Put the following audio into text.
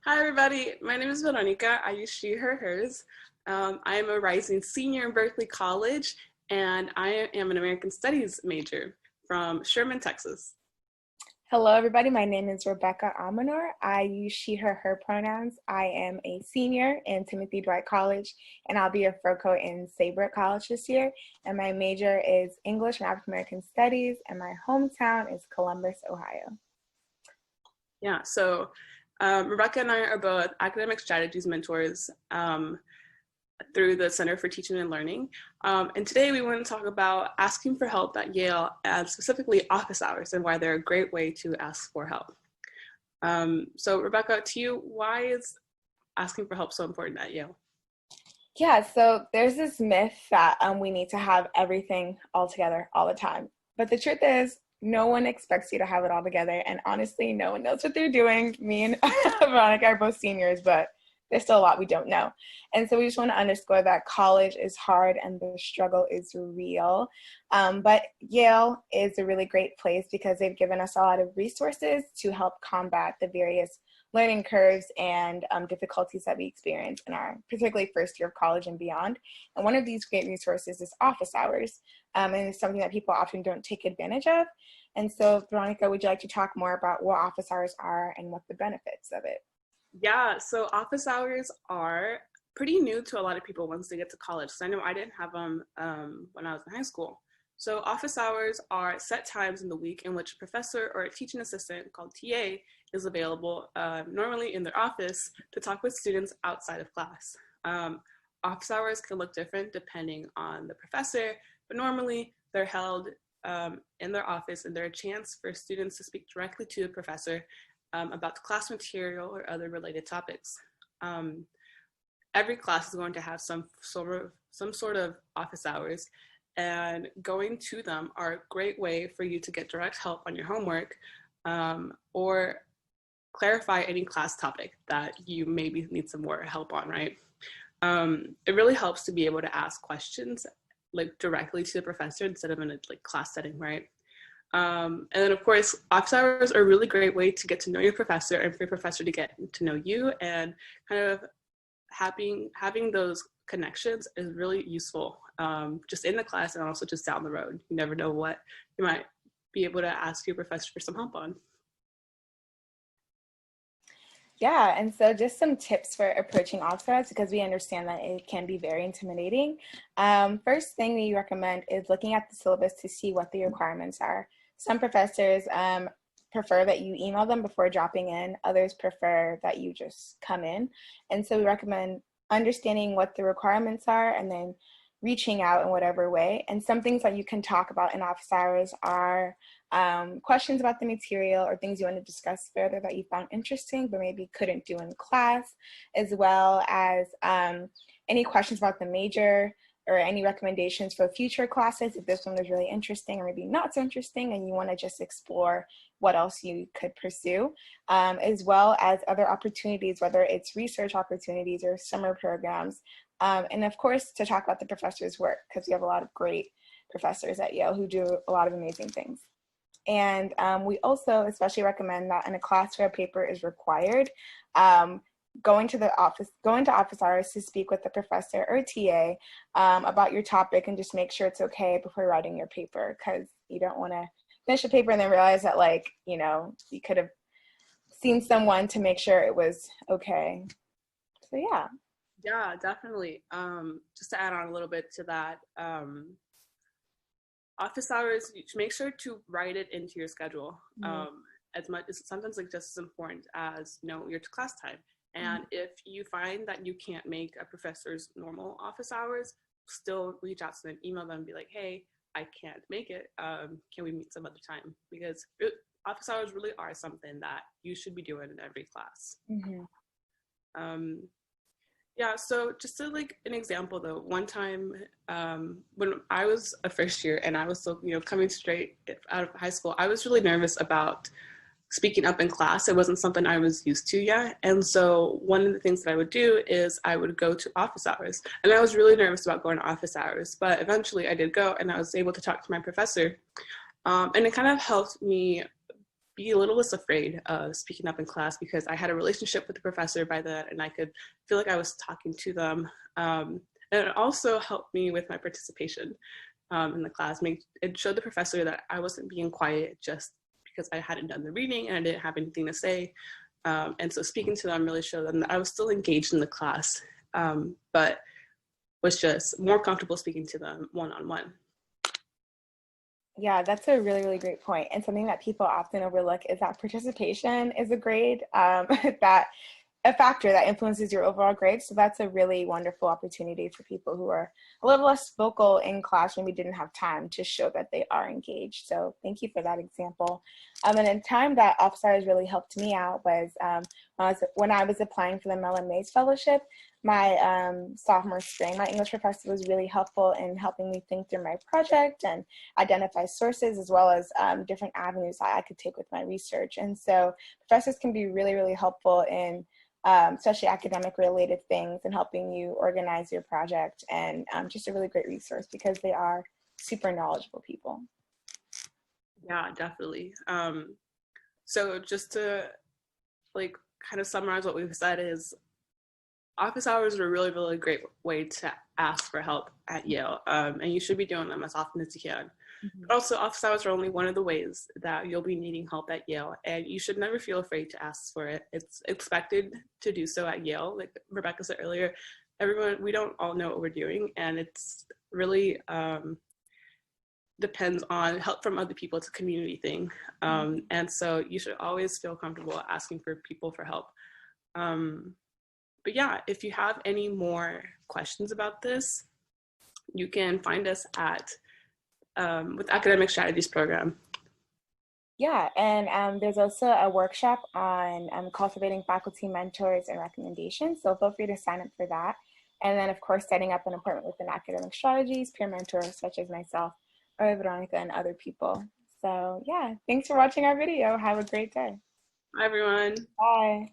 Hi, everybody. My name is Veronica. I use she, her, hers. I am a rising senior in Berkeley College, and I am an American Studies major from Sherman, Texas. Hello, everybody. My name is Rebecca Amanor. I use she, her pronouns. I am a senior in Timothy Dwight College, and I'll be a FROCO in Saybrook College this year. And my major is English and African American Studies, and my hometown is Columbus, Ohio. Yeah, so Rebecca and I are both academic strategies mentors through the Center for Teaching and Learning. And today we want to talk about asking for help at Yale, and specifically office hours, and why they're a great way to ask for help. So Rebecca, to you, why is asking for help so important at Yale? Yeah, so there's this myth that we need to have everything all together all the time. But the truth is, no one expects you to have it all together. And honestly, no one knows what they're doing. Me and Veronica are both seniors, but there's still a lot we don't know. And so we just want to underscore that college is hard and the struggle is real. But Yale is a really great place because they've given us a lot of resources to help combat the various learning curves and difficulties that we experience in our particularly first year of college and beyond. And one of these great resources is office hours. And it's something that people often don't take advantage of. And so, Veronica, would you like to talk more about what office hours are and what the benefits of it? Yeah, so office hours are pretty new to a lot of people once they get to college. So I know I didn't have them when I was in high school. So office hours are set times in the week in which a professor or a teaching assistant called TA is available, normally in their office, to talk with students outside of class. Office hours can look different depending on the professor, but normally they're held in their office, and they're a chance for students to speak directly to the professor about the class material or other related topics. Every class is going to have some sort of office hours, and going to them are a great way for you to get direct help on your homework or clarify any class topic that you maybe need some more help on, right? It really helps to be able to ask questions like directly to the professor instead of in a class setting, right? And then of course, office hours are a really great way to get to know your professor and for your professor to get to know you, and kind of having those connections is really useful, just in the class and also just down the road. You never know what you might be able to ask your professor for some help on. Yeah, and so just some tips for approaching office hours, because we understand that it can be very intimidating. First thing we recommend is looking at the syllabus to see what the requirements are. Some professors prefer that you email them before dropping in. Others prefer that you just come in. And so we recommend understanding what the requirements are and then reaching out in whatever way. And some things that you can talk about in office hours are questions about the material or things you want to discuss further that you found interesting but maybe couldn't do in class, as well as any questions about the major or any recommendations for future classes if this one was really interesting or maybe not so interesting and you want to just explore what else you could pursue, as well as other opportunities, whether it's research opportunities or summer programs. And of course, to talk about the professors' work, because we have a lot of great professors at Yale who do a lot of amazing things. And we also especially recommend that in a class where a paper is required, going to office hours to speak with the professor or TA about your topic and just make sure it's okay before writing your paper, because you don't want to finish a paper and then realize that you could have seen someone to make sure it was okay. So yeah. Yeah, definitely. Just to add on a little bit to that, office hours, you should make sure to write it into your schedule. As much as sometimes just as important as your class time. And if you find that you can't make a professor's normal office hours, still reach out to them, email them, and be like, hey, I can't make it. Can we meet some other time? Because office hours really are something that you should be doing in every class. Yeah, so just to an example though, one time when I was a first year and I was still, coming straight out of high school, I was really nervous about speaking up in class. It wasn't something I was used to yet. And so one of the things that I would do is I would go to office hours. And I was really nervous about going to office hours, but eventually I did go and I was able to talk to my professor. And it kind of helped me be a little less afraid of speaking up in class, because I had a relationship with the professor by then, and I could feel like I was talking to them. And it also helped me with my participation in the class. It showed the professor that I wasn't being quiet just because I hadn't done the reading and I didn't have anything to say. And so speaking to them really showed them that I was still engaged in the class, but was just more comfortable speaking to them one-on-one. Yeah, that's a really, really great point. And something that people often overlook is that participation is a grade, that a factor that influences your overall grade. So that's a really wonderful opportunity for people who are a little less vocal in class when we didn't have time to show that they are engaged. So thank you for that example. And a time that office hours really helped me out was when I was applying for the Mellon Mays Fellowship. My sophomore spring, my English professor was really helpful in helping me think through my project and identify sources, as well as different avenues that I could take with my research. And so professors can be really, really helpful in especially academic related things and helping you organize your project, and just a really great resource because they are super knowledgeable people. Yeah, definitely. So just to like kind of summarize what we've said is office hours are a really, really great way to ask for help at Yale, and you should be doing them as often as you can. Mm-hmm. But also, office hours are only one of the ways that you'll be needing help at Yale, and you should never feel afraid to ask for it. It's expected to do so at Yale. Like Rebecca said earlier, we don't all know what we're doing, and it's really depends on help from other people. It's a community thing, and so you should always feel comfortable asking for people for help. But yeah, if you have any more questions about this, you can find us at with Academic Strategies program. Yeah, and there's also a workshop on cultivating faculty mentors and recommendations. So feel free to sign up for that. And then, of course, setting up an appointment with an Academic Strategies peer mentor, such as myself or Veronica and other people. So yeah, thanks for watching our video. Have a great day. Hi, everyone. Bye.